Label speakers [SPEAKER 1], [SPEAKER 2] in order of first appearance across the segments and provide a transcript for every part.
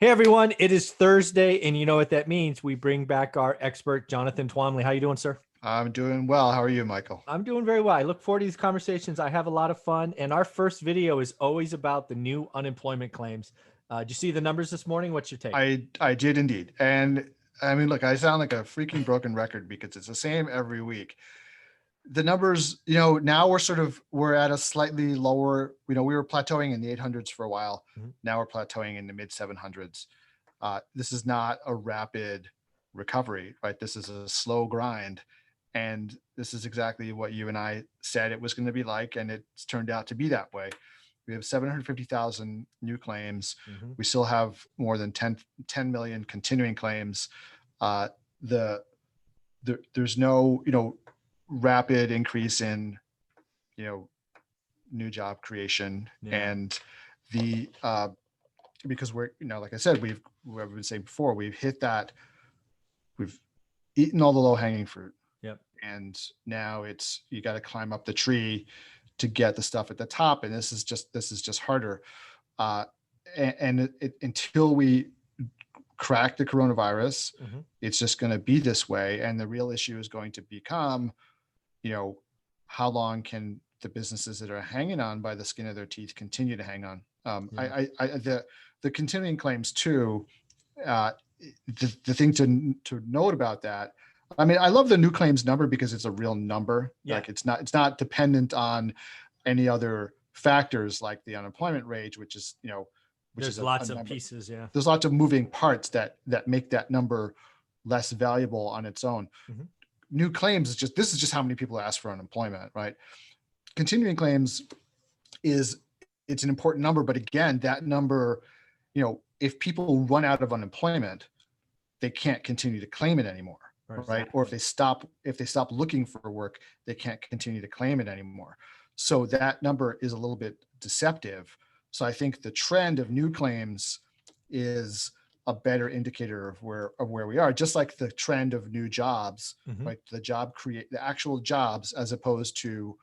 [SPEAKER 1] Hey everyone, it is Thursday, and you know what that means. We bring back our expert, Jonathan Twomley. How you doing, sir?
[SPEAKER 2] I'm doing well. How are you, Michael?
[SPEAKER 1] I'm doing very well. I look forward to these conversations. I have a lot of fun, and our first video is always about the new unemployment claims. Did you see the numbers this morning? What's your take?
[SPEAKER 2] I did indeed. And I mean, look, I sound like a freaking broken record because it's the same every week. The numbers, now we're at a slightly lower, we were plateauing in the 800s for a while.
[SPEAKER 1] Mhm.
[SPEAKER 2] Now we're plateauing in the mid 700s. This is not a rapid recovery, right? This is a slow grind. And this is exactly what you and I said it was going to be like, and it's turned out to be that way. We have 750,000 new claims.
[SPEAKER 1] Mhm.
[SPEAKER 2] We still have more than 10 million continuing claims. Uh, there's no, rapid increase in, you know, new job creation.
[SPEAKER 1] Yeah.
[SPEAKER 2] And the, because we're, like I said, we've been saying before, we've eaten all the low hanging fruit.
[SPEAKER 1] Yep.
[SPEAKER 2] And now you got to climb up the tree to get the stuff at the top, and this is just harder. uh until we crack the coronavirus,
[SPEAKER 1] Mhm.
[SPEAKER 2] it's just going to be this way, and the real issue is going to become, how long can the businesses that are hanging on by the skin of their teeth continue to hang on.
[SPEAKER 1] Yeah.
[SPEAKER 2] The continuing claims too. uh the thing to note about that, I mean, I love the new claims number because it's a real number.
[SPEAKER 1] Yeah.
[SPEAKER 2] Like it's not dependent on any other factors like the unemployment rate, which is,
[SPEAKER 1] There's
[SPEAKER 2] a
[SPEAKER 1] lots of
[SPEAKER 2] number.
[SPEAKER 1] pieces. Yeah.
[SPEAKER 2] There's lots of moving parts that make that number less valuable on its own.
[SPEAKER 1] Mhm.
[SPEAKER 2] New claims is this is just how many people ask for unemployment, right? Continuing claims it's an important number, but again, that number, if people run out of unemployment, they can't continue to claim it anymore, right?
[SPEAKER 1] Exactly.
[SPEAKER 2] Or if they stop looking for work, they can't continue to claim it anymore. So that number is a little bit deceptive. So I think the trend of new claims is a better indicator of where we are, just like the trend of new jobs,
[SPEAKER 1] Mhm.
[SPEAKER 2] like the actual jobs, as opposed to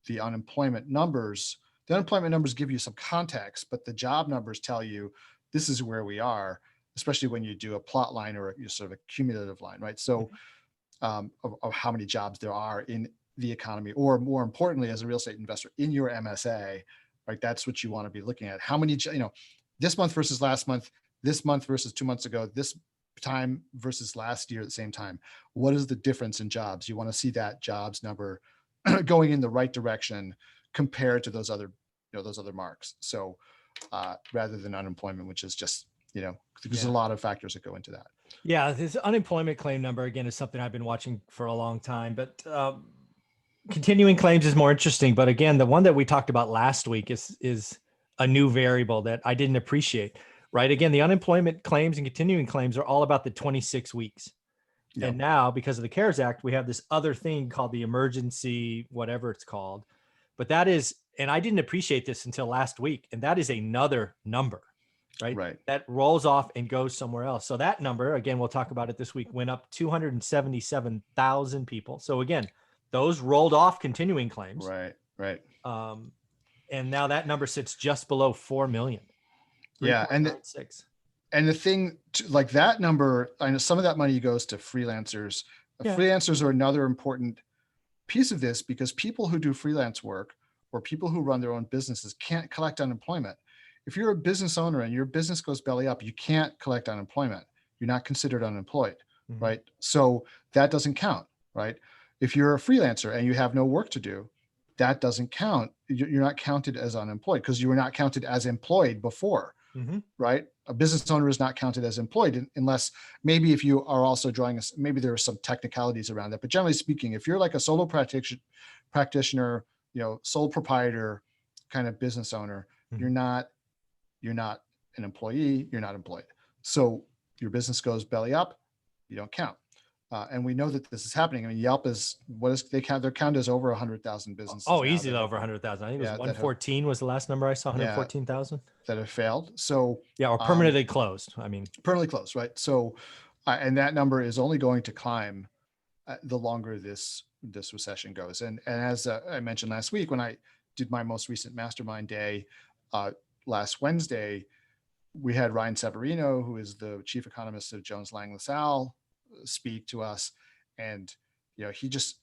[SPEAKER 2] the unemployment numbers. The unemployment numbers give you some context, but the job numbers tell you this is where we are, especially when you do a plot line or a sort of a cumulative line, right? So of how many jobs there are in the economy, or more importantly, as a real estate investor in your MSA, right? That's what you want to be looking at. How many, this month versus last month, this month versus 2 months ago, this time versus last year at the same time. What is the difference in jobs? You want to see that jobs number going in the right direction compared to those other, those other marks. So rather than unemployment, which is just, there's a lot of factors that go into that.
[SPEAKER 1] Yeah, this unemployment claim number again is something I've been watching for a long time, but continuing claims is more interesting. But again, the one that we talked about last week is a new variable that I didn't appreciate. Right? Again, the unemployment claims and continuing claims are all about the 26 weeks.
[SPEAKER 2] Yeah.
[SPEAKER 1] And now, because of the CARES Act, we have this other thing called the emergency, whatever it's called. But that is, and I didn't appreciate this until last week, and that is another number, right?
[SPEAKER 2] Right.
[SPEAKER 1] That rolls off and goes somewhere else. So that number, again, we'll talk about it this week, went up 277,000 people. So again, those rolled off continuing claims.
[SPEAKER 2] Right. Right.
[SPEAKER 1] And now that number sits just below 4 million.
[SPEAKER 2] Yeah. And the thing like that number, I know some of that money goes to freelancers.
[SPEAKER 1] Yeah.
[SPEAKER 2] Freelancers are another important piece of this, because people who do freelance work or people who run their own businesses can't collect unemployment. If you're a business owner and your business goes belly up, you can't collect unemployment. You're not considered unemployed, right? So that doesn't count, right? If you're a freelancer and you have no work to do, that doesn't count. You're not counted as unemployed because you were not counted as employed before, right? A business owner is not counted as employed unless maybe if you are also drawing maybe there are some technicalities around that. But generally speaking, if you're like a solo practitioner, sole proprietor kind of business owner, you're not an employee, you're not employed. So your business goes belly up, you don't count. And we know that this is happening. I mean, Yelp is their count is over 100,000 businesses.
[SPEAKER 1] Oh, easily over 100,000. I think it was 114 was the last number I saw. 114,000
[SPEAKER 2] that have failed. So
[SPEAKER 1] or permanently closed. I mean,
[SPEAKER 2] permanently closed, right? So, and that number is only going to climb the longer this recession goes. And as I mentioned last week when I did my most recent mastermind day last Wednesday, we had Ryan Severino, who is the chief economist of Jones Lang LaSalle, speak to us, and he just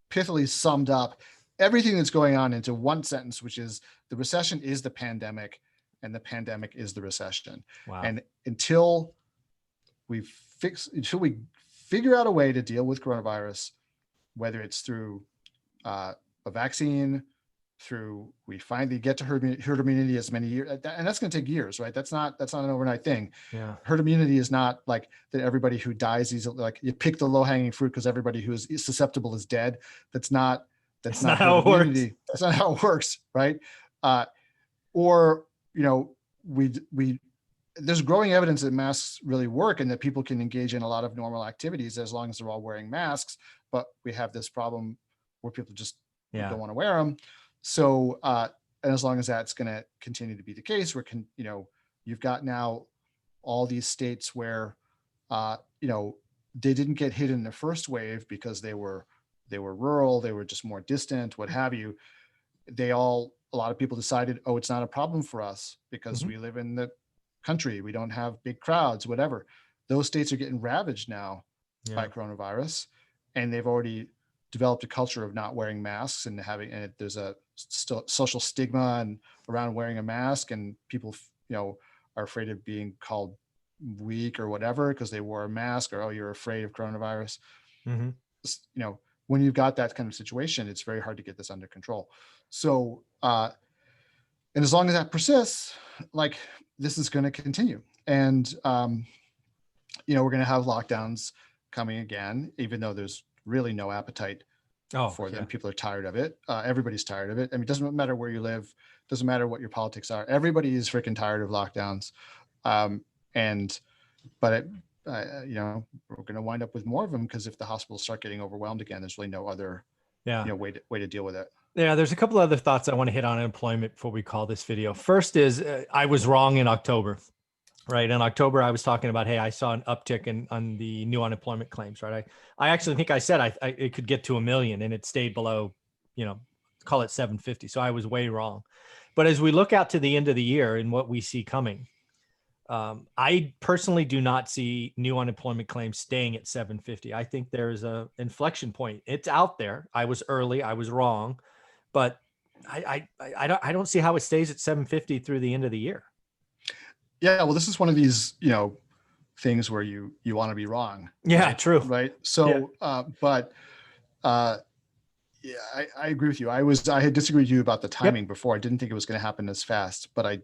[SPEAKER 2] pithily summed up everything that's going on into one sentence, which is the recession is the pandemic, and the pandemic is the recession.
[SPEAKER 1] Wow.
[SPEAKER 2] And until we figure out a way to deal with coronavirus, whether it's through a vaccine, through we finally get to herd immunity as many years, and that's going to take years, right? That's not an overnight thing.
[SPEAKER 1] Yeah.
[SPEAKER 2] Herd immunity is not like that everybody who dies easily, like you pick the low hanging fruit because everybody who is susceptible is dead. That's not
[SPEAKER 1] how it works.
[SPEAKER 2] That's not how it works, right? Or we there's growing evidence that masks really work and that people can engage in a lot of normal activities as long as they're all wearing masks. But we have this problem where people just don't want to wear them. So, and as long as that's going to continue to be the case, you've got now all these states where, they didn't get hit in the first wave because they were rural, they were just more distant, what have you. A lot of people decided, oh, it's not a problem for us because we live in the country, we don't have big crowds, whatever. Those states are getting ravaged now by coronavirus, and they've already developed a culture of not wearing masks and there's a social stigma and around wearing a mask, and people are afraid of being called weak or whatever because they wore a mask, or, oh, you're afraid of coronavirus. When you've got that kind of situation, it's very hard to get this under control. So and as long as that persists, like, this is going to continue, and we're going to have lockdowns coming again, even though there's really no appetite for them. People are tired of it. Everybody's tired of it. I mean, it doesn't matter where you live, doesn't matter what your politics are. Everybody is freaking tired of lockdowns. But we're going to wind up with more of them because if the hospitals start getting overwhelmed again, there's really no other way to deal with it.
[SPEAKER 1] Yeah, there's a couple other thoughts I want to hit on employment before we call this video. First is I was wrong in October. Right. In October, I was talking about, hey, I saw an uptick on the new unemployment claims. Right. I actually think I said it could get to 1 million, and it stayed below, call it 750. So I was way wrong. But as we look out to the end of the year and what we see coming, I personally do not see new unemployment claims staying at 750. I think there's a inflection point. It's out there. I was early. I was wrong, but I don't see how it stays at 750 through the end of the year.
[SPEAKER 2] Yeah, well, this is one of these, things where you want to be wrong.
[SPEAKER 1] Yeah,
[SPEAKER 2] right?
[SPEAKER 1] True.
[SPEAKER 2] Right. So, I agree with you. I had disagreed with you about the timing before. I didn't think it was going to happen as fast, but I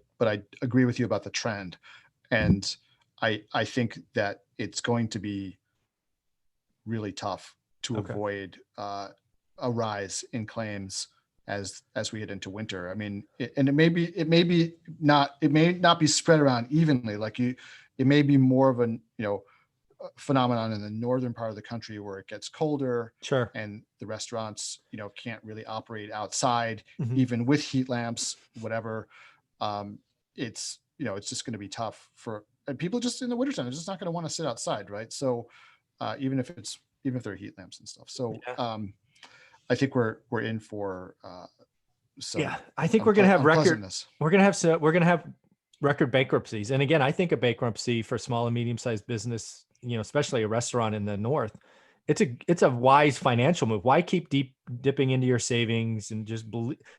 [SPEAKER 2] agree with you about the trend. And I think that it's going to be really tough to avoid a rise in claims as we head into winter. I mean, it may not be spread around evenly. Like it may be more of a phenomenon in the northern part of the country where it gets colder.
[SPEAKER 1] Sure.
[SPEAKER 2] And the restaurants, can't really operate outside, even with heat lamps, whatever. It's just going to be tough for people just in the wintertime. They're just not going to want to sit outside. Right. So even if there are heat lamps and stuff. So I think we're in for
[SPEAKER 1] I think we're going to have we're going to have record bankruptcies. And again, I think a bankruptcy for small and medium-sized business, especially a restaurant in the North, it's a wise financial move. Why keep dipping into your savings and just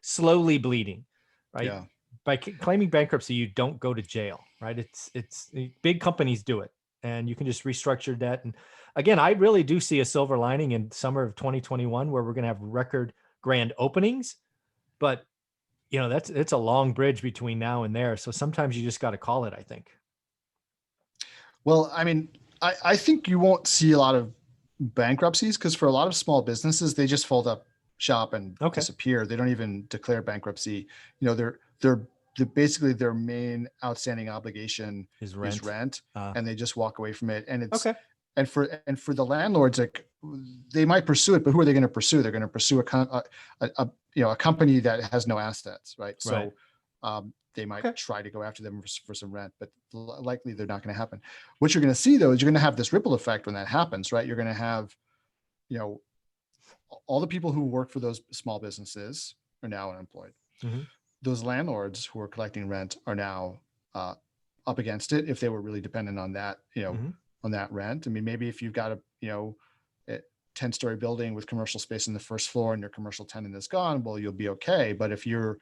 [SPEAKER 1] slowly bleeding, right?
[SPEAKER 2] Yeah.
[SPEAKER 1] By claiming bankruptcy, you don't go to jail, right? It's big companies do it, and you can just restructure debt. And again, I really do see a silver lining in summer of 2021 where we're going to have record grand openings, but it's a long bridge between now and there. So sometimes you just got to call it, I think.
[SPEAKER 2] Well, I mean, I think you won't see a lot of bankruptcies because for a lot of small businesses, they just fold up shop and disappear. They don't even declare bankruptcy. They're basically their main outstanding obligation is rent, and they just walk away from it. And it's and for the landlords, like, they might pursue it, but who are they going to pursue? They're going to pursue a company that has no assets, right? So they might try to go after them for some rent, but likely they're not going to happen. What you're going to see though is you're going to have this ripple effect when that happens, right? You're going to have, all the people who work for those small businesses are now unemployed. Those landlords who are collecting rent are now up against it if they were really dependent on that, on that rent. I mean, maybe if you've got a 10-story building with commercial space in the first floor and your commercial tenant is gone, well, you'll be okay. But if you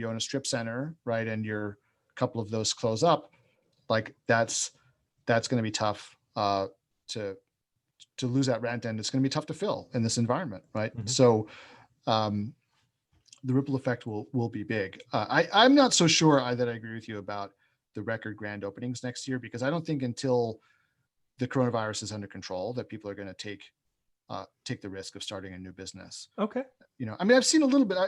[SPEAKER 2] own a strip center, right, and a couple of those close up, like that's going to be tough to lose that rent, and it's going to be tough to fill in this environment, right? So the ripple effect will be big. I'm not so sure that I agree with you about the record grand openings next year, because I don't think until the coronavirus is under control that people are going to take the risk of starting a new business.
[SPEAKER 1] Okay.
[SPEAKER 2] I mean, I've seen a little bit.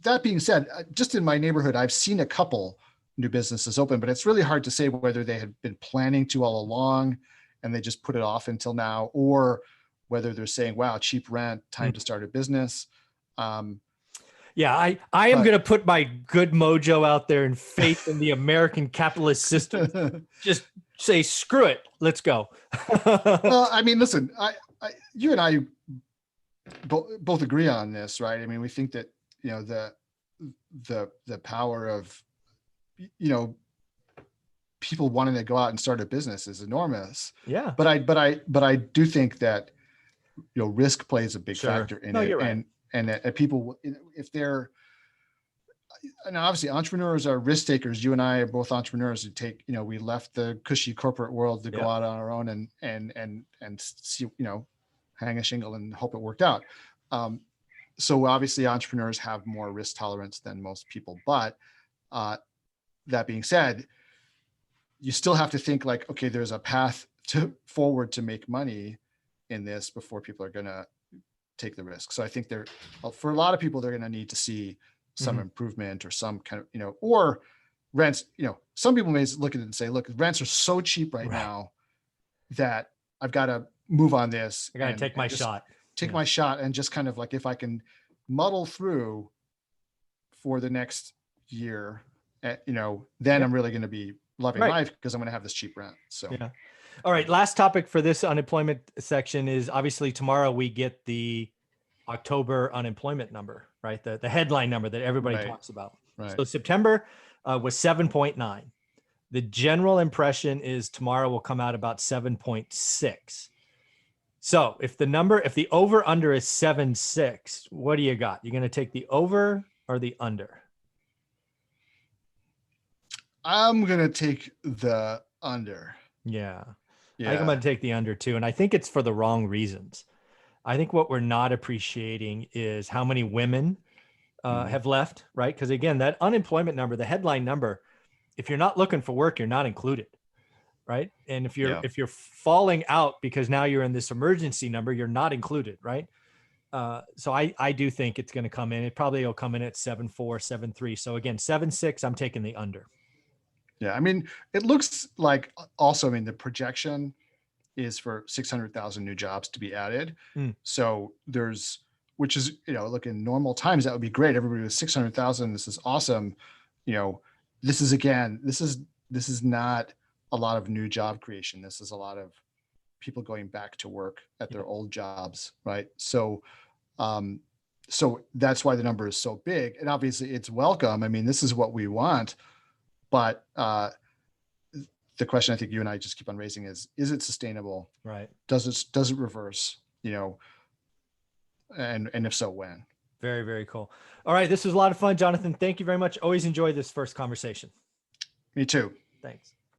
[SPEAKER 2] That being said, just in my neighborhood, I've seen a couple new businesses open, but it's really hard to say whether they had been planning to all along and they just put it off until now, or whether they're saying, wow, cheap rent, time to start a business.
[SPEAKER 1] Yeah, I am going to put my good mojo out there and faith in the American capitalist system. Just say, screw it. Let's go.
[SPEAKER 2] Well, I mean, listen, you and I both agree on this, right? I mean, we think that, the power of, people wanting to go out and start a business is enormous.
[SPEAKER 1] Yeah.
[SPEAKER 2] But I do think that, risk plays a big factor in it.
[SPEAKER 1] You're right.
[SPEAKER 2] And people, if they're, and obviously entrepreneurs are risk takers. You and I are both entrepreneurs who take, we left the cushy corporate world to go out on our own and see, hang a shingle and hope it worked out. So obviously entrepreneurs have more risk tolerance than most people, but that being said, you still have to think like, okay, there's a path forward to make money in this before people are going to take the risk. So I think for a lot of people, they're going to need to see some improvement or some kind of, or rents, some people may look at it and say, look, rents are so cheap right now that I've got to move on this.
[SPEAKER 1] I got to take my shot.
[SPEAKER 2] Take my shot and just kind of like, if I can muddle through for the next year, then I'm really going to be loving life because I'm going to have this cheap rent. So,
[SPEAKER 1] yeah. All right. Last topic for this unemployment section is obviously tomorrow we get the October unemployment number, right? The headline number that everybody talks about.
[SPEAKER 2] Right.
[SPEAKER 1] So September was 7.9. The general impression is tomorrow will come out about 7.6. So if the over under is 7.6, what do you got? You're going to take the over or the under?
[SPEAKER 2] I'm going to take the under.
[SPEAKER 1] Yeah. I think I'm going to take the under too. And I think it's for the wrong reasons. I think what we're not appreciating is how many women have left, right? Because again, that unemployment number, the headline number, if you're not looking for work, you're not included, right? And if you're falling out because now you're in this emergency number, you're not included, right? So I do think it's going to come in. It probably will come in at 7.4, 7.3. So again, 7.6, I'm taking the under.
[SPEAKER 2] Yeah. I mean, it looks like also, the projection is for 600,000 new jobs to be added. So which is, look, in normal times, that would be great. Everybody was 600,000. This is awesome. This is not a lot of new job creation. This is a lot of people going back to work at their old jobs. Right. So that's why the number is so big. And obviously it's welcome. This is what we want. But the question I think you and I just keep on raising is it sustainable?
[SPEAKER 1] Right.
[SPEAKER 2] Does it reverse? And if so, when?
[SPEAKER 1] Very, very cool. All right. This was a lot of fun, Jonathan. Thank you very much. Always enjoy this first conversation.
[SPEAKER 2] Me too.
[SPEAKER 1] Thanks.